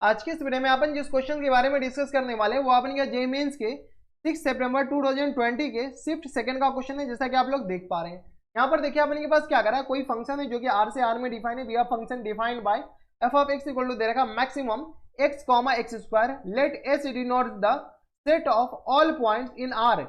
आज के इस वीडियो में अपन जिस क्वेश्चन के बारे में डिस्कस करने वाले हैं वो अपन का जेईई मेंस के 6 सितंबर 2020 के शिफ्ट सेकंड का क्वेश्चन है, जैसा कि आप लोग देख पा रहे हैं। यहाँ पर देखिए अपन के पास क्या करा है, कोई फंक्शन है जो कि आर से आर में डिफाइन है। We have function defined by f of x equal to दे रखा maximum x comma x square, let S denotes the set of all points in R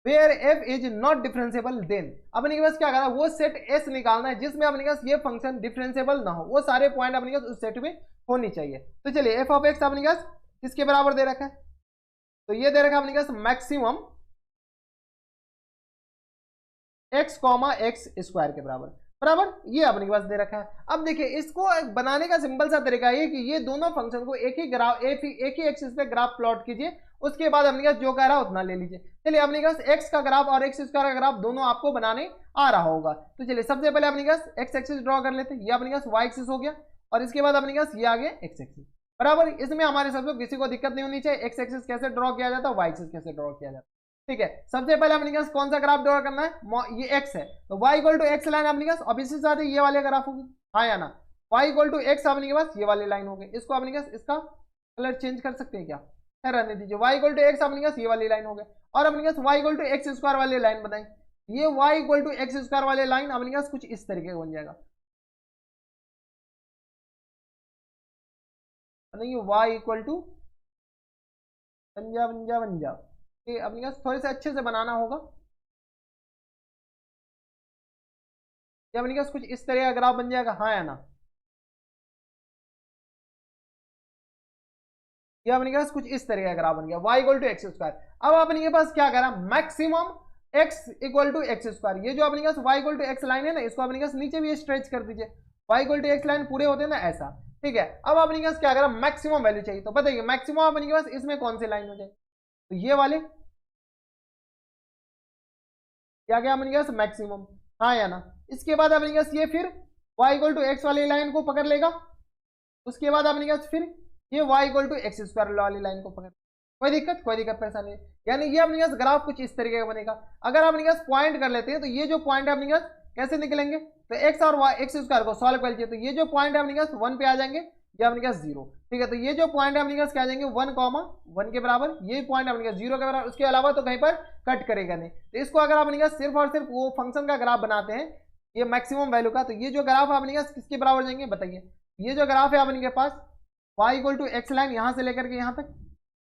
where f is not differentiable. Then अपने के पास क्या करा, वो set S निकालना है जिसमें अपने पास ये फंक्शन डिफरेंशिएबल ना हो, वो सारे पॉइंट अपने पास उस सेट में होनी चाहिए। तो चलिए एफ ऑफ एक्स अपने पास किसके बराबर दे रखा है, तो ये दे रखा है अपने पास maximum x comma x square के बराबर ये अपने के पास दे रखा है। अब देखिए इसको बनाने का सिंपल सा तरीका है कि ये दोनों फंक्शन को एक ही ग्राफ एक ही एक्सिस पे ग्राफ प्लॉट कीजिए, उसके बाद अपने पास जो कह रहा है उतना ले लीजिए। चलिए अपने पास एक्स का ग्राफ और एक्स स्क्वायर का ग्राफ दोनों आपको बनाने आ रहा होगा। तो चलिए सबसे पहले अपने पास एक्स एक्सिस ड्रॉ कर लेते हैं, ये अपने पास वाई एक्सिस हो गया और इसके बाद अपने पास ये आ गया एक्स एक्सिस बराबर। इसमें हमारे सबको किसी को दिक्कत नहीं होनी चाहिए, एक्स एक्सिस कैसे ड्रॉ किया जाता है, वाई एक्सिस कैसे ड्रॉ किया जाता है। ठीक है, सबसे पहले अपने पास कौन सा ग्राफ ड्रॉ करना है, ये एक्स है तो y equal to x line अपने पास, अब इसी साथ ये वाले ग्राफ होगी, हाँ या ना। y इक्वल टू एक्स अपने पास ये वाली लाइन हो गई, इसको अपने पास इसका कलर चेंज कर सकते हैं क्या, रहने दीजिए। y इक्वल टू एक्स अपने पास ये वाली लाइन हो गई और अपने पास y equal to x square वाली लाइन बनाई। ये y equal to x square वाली लाइन अपने पास कुछ इस तरीके का बन जाएगा, नहीं y इक्वल टू बन जा अपने पास थोड़े से अच्छे से बनाना होगा। ये अपने पास कुछ इस तरह का ग्राफ बन जाएगा, हाँ या ना। ये अपने पास कुछ इस तरह का ग्राफ बन गया y equal to x square. अब अपने के पास क्या करा, maximum x equal to x square, ये जो अपने पास y equal to x line है ना, इसको अपने पास नीचे भी स्ट्रेच कर दीजिए। y equal to x line पूरे होते हैं ना ऐसा, ठीक है। अब अपने पास क्या करा, मैक्सिमम वैल्यू चाहिए, तो बताइए मैक्सिमम अपने के पास इसमें कौन सी लाइन हो जाएगी, तो ये वाले क्या गया अपने पास मैक्सिमम, हाँ या ना। इसके बाद अपने पास ये फिर y इक्वल टू एक्स वाली लाइन को पकड़ लेगा, उसके बाद अपने पास फिर ये y equal to x square वाली लाइन को पकड़, कोई दिक्कत परेशानी, यानी ये अपने पास ग्राफ कुछ इस तरीके का बनेगा। अगर अपने पास पॉइंट कर लेते हैं तो ये जो पॉइंट है अपने पास कैसे निकलेंगे, तो एक्स और वाई एक्स स्क्वायर को सॉल्व कर लीजिए, तो ये जो पॉइंट है अपने पास 1 पे आ जाएंगे, ये अपने पास 0, ठीक है। तो ये जो पॉइंट है अपने पास क्या आ जाएंगे 1, के बराबर, ये पॉइंट अपने पास 0 के बराबर, उसके अलावा तो कहीं पर कट करेगा नहीं। तो इसको अगर अपने पास सिर्फ और सिर्फ वो फंक्शन का ग्राफ बनाते हैं ये मैक्सिमम वैल्यू का, तो ये जो ग्राफ है अपने पास किसके बराबर जाएंगे बताइए। ये जो ग्राफ है अपने के पास y equal to x line यहाँ से लेकर के यहाँ तक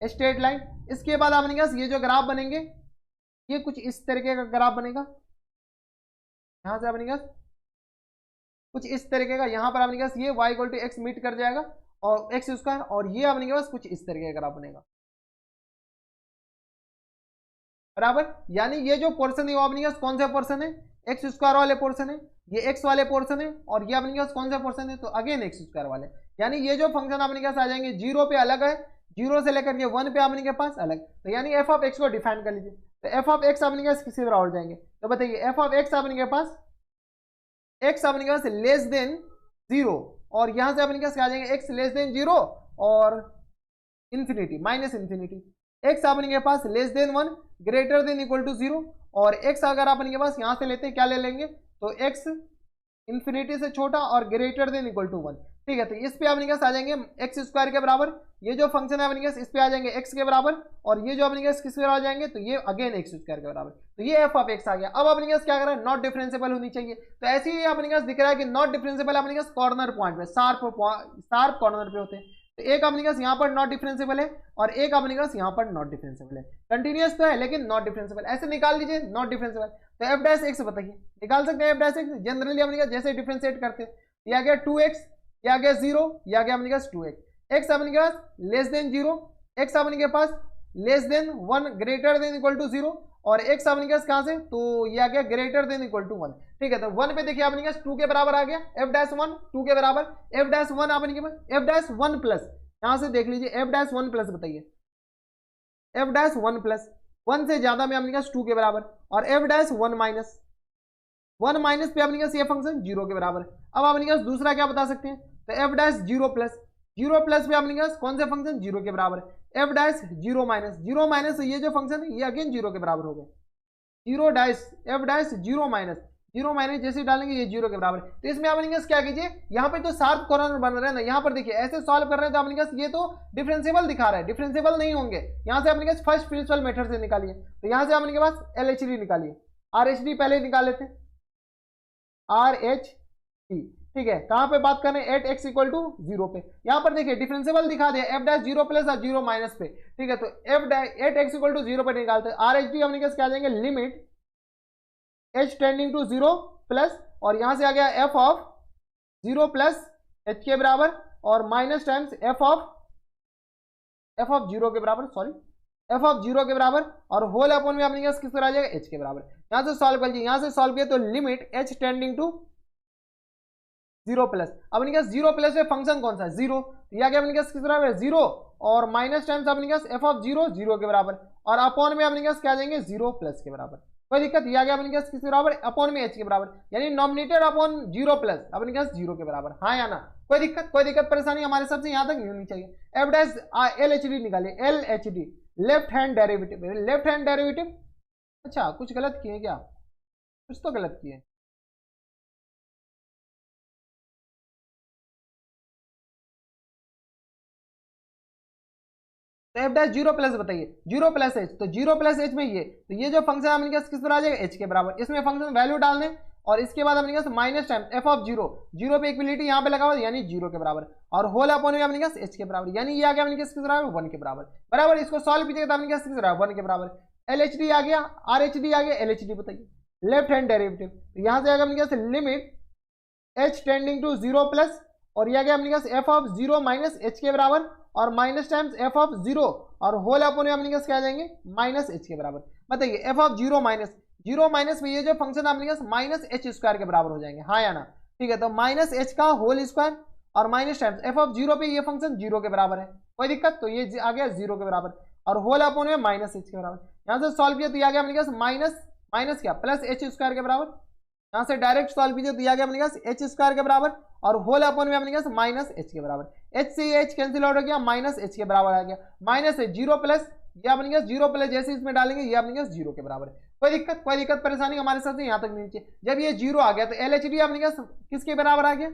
स्ट्रेट लाइन, इसके बाद अपने पास ये जो ग्राफ बनेंगे ये कुछ इस तरीके का ग्राफ बनेगा, यहाँ से अपने पास कुछ इस तरीके का, यहाँ पर अपने पास ये y equal to x meet कर जाएगा और एक्स स्क्वायर, और ये अपने पास कुछ इस तरीके का ग्राफ बनेगा बराबर। यानी ये जो पोर्शन है वो अपने पास कौन सा पोर्शन है, एक्स स्क्वायर वाले पोर्शन है, ये एक्स वाले पोर्शन है, और ये अपने पास कौन सा पोर्शन है, तो अगेन एक्स स्क्वायर वाले। यानी ये जो फंक्शन अपने पास आ जाएंगे 0 पे अलग है, 0 से लेकर के 1 पे अपने के पास अलग, तो यानी एफ ऑफ एक्स को डिफाइन कर लीजिए। तो एफ ऑफ एक्स अपने के पास किसी बराबर जाएंगे, तो बताइए एफ ऑफ एक्स अपने के पास एक्स अपने के पास लेस देन 0, और यहां से अपने के पास क्या आ जाएंगे एक्स लेस देन 0 और इंफिनिटी माइनस इंफिनिटी, एक्स अपने के पास less than 1 greater than equal to 0, और एक्स अगर अपने के पास यहां से लेते हैं क्या ले लेंगे, तो एक्स इंफिनिटी से छोटा और ग्रेटर देन इक्वल टू 1, ठीक है। तो इस पे अपने पास आ जाएंगे एक्स स्क्वायर के बराबर, ये जो फंक्शन है अपने पास इस पे आ जाएंगे एक्स के बराबर, और ये जो अपने पास किस बराबर आ जाएंगे, तो ये अगेन एक्स स्क्वायर के बराबर, तो ये एफ ऑफ एक्स आ गया। अब अपने पास क्या कर रहा है, नॉट डिफरेंशिएबल होनी चाहिए, तो ऐसे ही अपने पास दिख रहा है कि नॉट डिफरेंशिएबल अपने पास कॉर्नर पॉइंट पे शार्प कॉर्नर पे होते हैं, तो एक अपने पास यहाँ पर नॉट डिफरेंशिएबल है और एक अपने पास यहाँ पर नॉट डिफरेंशिएबल है, कंटिन्यूअस तो है लेकिन नॉट डिफरेंशिएबल, ऐसे निकाल लीजिए नॉट डिफरेंशिएबल। तो एफ डैश एक्स बताइए, निकाल सकते हैं एफ डैश एक्स, जनरली अपने पास जैसे डिफरेंशिएट करते हैं, ये आ गया 2x, ये आ गया 0, ये आ गया अपने पास 2x, एक्स अपने के पास लेस देन 0, एक्स अपने के पास less than 1 greater than equal to 0, और एक्स अपने के पास कहाँ से, तो ये आ गया ग्रेटर देन इक्वल टू 1, ठीक है। तो 1 पे देखिए अपने के पास 2 के बराबर आ गया, एफ डैश 1 2 के बराबर, एफ डैश 1 अपने के पास एफ डैश 1 प्लस, यहां से देख लीजिए एफ डैश 1 प्लस बताइए, एफ डैश 1 प्लस 1 से ज्यादा में अपने पास 2 के बराबर, और एफ डैश 1 माइनस पे अपने पास ये फंक्शन 0 के बराबर। अब अपने पास दूसरा क्या बता सकते हैं, तो एफ डैश 0 प्लस पे अपने पास कौन से फंक्शन 0 के बराबर, एफ डैश 0 माइनस ये जो फंक्शन है ये अगेन 0 के बराबर हो गए, 0 dash F dash 0 minus zero minus जैसे डालेंगे ये जीरो के बराबर। तो इसमें अपने पास क्या कीजिए, यहाँ पे तो शार्प कॉर्नर बन रहे हैं ना, यहाँ पर देखिए ऐसे सॉल्व कर रहे हैं तो अपने पास ये तो डिफरेंशिएबल दिखा रहा है, डिफरेंशिएबल नहीं होंगे। यहाँ से अपने पास फर्स्ट प्रिंसिपल मेथड से निकालिए, तो यहाँ से अपने पास LHD निकालिए, RHD पहले निकाल लेते हैं, RHD, ठीक है। कहाँ पे बात कर रहे हैं, एट एक्स इक्वल टू 0 पे। यहाँ पर देखिए डिफरेंशिएबल दिखा दिया, एफ डैश 0 प्लस और 0 माइनस पे, ठीक है। तो f dash at x equal to 0 पे निकालते हैं। RHD अपने पास क्या आ जाएंगे, limit h tending to 0 plus, और यहाँ से आ गया f ऑफ 0 प्लस h के बराबर, और माइनस टाइम्स f ऑफ 0 के बराबर, सॉरी f ऑफ 0 के बराबर, और होल अपॉन में अपने पास किस तरह आ जाएगा, h के बराबर। यहाँ से सॉल्व करिए, यहाँ से सॉल्व किया तो limit h tending to 0 plus, अपने पास 0 प्लस में फंक्शन कौन सा है, 0, या क्या अपने पास किस बराबर है 0, और माइनस टाइम्स अपने पास f ऑफ 0 0 के बराबर, और अपॉन में अपने पास क्या आ जाएंगे 0 प्लस के बराबर। कोई दिक्कत, या क्या अपने पास किस बराबर, अपॉन में h के बराबर, यानी नॉमिनेटर अपॉन 0 प्लस अपने पास 0 के बराबर, हाँ या ना। कोई दिक्कत परेशानी हमारे सबसे यहाँ तक नहीं होनी चाहिए। एफ डैश LHD निकालिए, LHD left hand derivative, left hand derivative, अच्छा कुछ गलत किए क्या, कुछ तो गलत किए। तो एफ डैश 0 प्लस बताइए, 0 प्लस एच, तो 0 प्लस एच में ये, तो ये जो फंक्शन है अपने पास किस तरह आ जाएगा, एच के बराबर। इसमें फंक्शन वैल्यू डालने, और इसके बाद अपने पास माइनस टाइम एफ ऑफ 0, 0 पे इक्वलिटी यहाँ पे लगा हुआ यानी 0 के बराबर, और होल अपॉन में अपने पास एच के बराबर, यानी ये आ गया अपने पास किस बराबर 1 के बराबर। बराबर इसको सॉल्व कीजिएगा तो अपने पास किस बराबर 1 के बराबर। LHD आ गया, RHD आ गया, LHD बताइए लेफ्ट हैंड डेरिवेटिव, तो यहाँ से आ गया अपने पास limit h tending to 0 plus, और ये आ गया अपने पास f ऑफ 0 माइनस h के बराबर, और माइनस टाइम्स f ऑफ 0, और होल अपॉन में अपने पास क्या आ जाएंगे माइनस h के बराबर। बताइए f ऑफ 0 माइनस में ये जो फंक्शन अपने पास माइनस h स्क्वायर के बराबर हो जाएंगे, हाँ या ना। ठीक है, तो माइनस h का होल स्क्वायर, और माइनस टाइम्स f ऑफ 0 पे ये फंक्शन 0 के बराबर है, कोई दिक्कत, तो ये आ गया 0 के बराबर, और होल अपॉन में माइनस h के बराबर। यहाँ से सॉल्व किया तो ये आ गया अपने पास माइनस क्या प्लस h स्क्वायर के बराबर। यहाँ से डायरेक्ट सॉल्व कीजिए तो ये आ गया अपने पास h स्क्वायर के बराबर, और होल अपॉन में अपने पास माइनस h के बराबर। h से h कैंसिल आउट हो गया, माइनस h के बराबर आ गया, माइनस है 0 प्लस, ये अपने पास 0 प्लस जैसे इसमें डालेंगे ये अपने पास 0 के बराबर है। कोई दिक्कत परेशानी हमारे साथ यहाँ तक नहीं चाहिए। जब ये 0 आ गया तो LHD अपने पास किसके बराबर आ गया,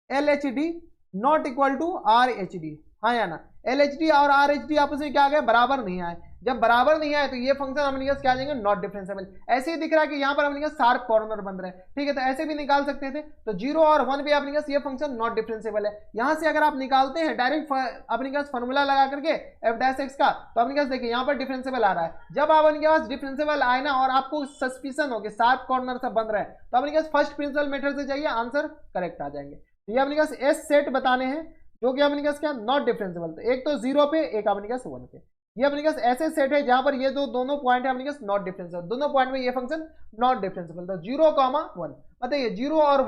LHD not equal to RHD, हाँ या ना। LHD और RHD आपस में क्या आ गया, बराबर नहीं आए। जब बराबर नहीं आए तो ये फंक्शन अपने पास क्या आ जाएंगे, नॉट डिफरेंशिएबल। ऐसे ही दिख रहा है कि यहाँ पर अपने पास शार्प कॉर्नर बन रहे हैं, ठीक है, तो ऐसे भी निकाल सकते थे। तो 0 और 1 पे अपने पास ये फंक्शन नॉट डिफरेंशिएबल है। यहाँ से अगर आप निकालते हैं डायरेक्ट अपने पास फॉर्मूला लगा करके f डैश x का, तो अपने पास देखिए यहाँ पर डिफरेंशिएबल आ रहा है। जब आप अपने पास डिफरेंशिएबल आए ना और आपको सस्पिशन हो कि शार्प कॉर्नर से बन रहा है, तो अपने पास फर्स्ट प्रिंसिपल मेथड से जाइए, आंसर करेक्ट आ जाएंगे। ये अपने पास एस सेट बताने हैं जो कि अपने पास क्या नॉट डिफरेंशिएबल, तो एक तो 0 पे, एक अपने पास 1 पे। ये अपने पास ऐसे सेट है जहां पर ये जो दोनों पॉइंट है अपने पास नॉट डिफरेंशिएबल, दोनों पॉइंट में ये फंक्शन नॉट डिफरेंशिएबल। तो 0, 1 बताइए 0 और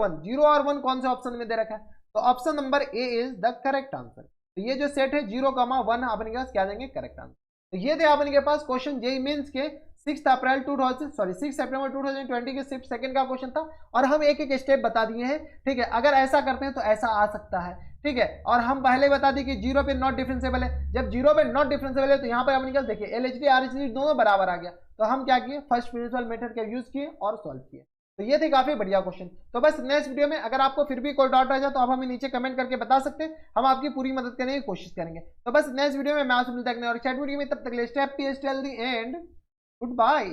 1 कौन से ऑप्शन में दे रखा है, तो option number A is the correct answer. तो ये जो सेट है 0, 1 अपने पास क्या देंगे, करेक्ट आंसर। तो ये थे अपने के पास क्वेश्चन जेईई मेंस के 6 सितंबर 2020 के शिफ्ट सेकंड का क्वेश्चन था, और हम एक एक स्टेप बता दिए हैं, ठीक है। अगर ऐसा करते हैं तो ऐसा आ सकता है, ठीक है। और हम पहले बता दी कि 0 पे नॉट डिफरेंशिएबल है। जब 0 पे नॉट डिफरेंशिएबल है तो यहाँ पर अपने पास देखिए LHD RHD दोनों बराबर आ गया, तो हम क्या किए, फर्स्ट प्रिंसिपल मेथड का यूज किए और सॉल्व किए। तो ये थे काफी बढ़िया क्वेश्चन। तो बस नेक्स्ट वीडियो में अगर आपको फिर भी कोई डाउट आ जाए तो आप हमें नीचे कमेंट करके बता सकते हैं, हम आपकी पूरी मदद करने की कोशिश करेंगे। तो बस नेक्स्ट वीडियो में मैं आपसे मिलता है और चैट वीडियो में, तब तक के लिए stay happy, stay healthy and good bye.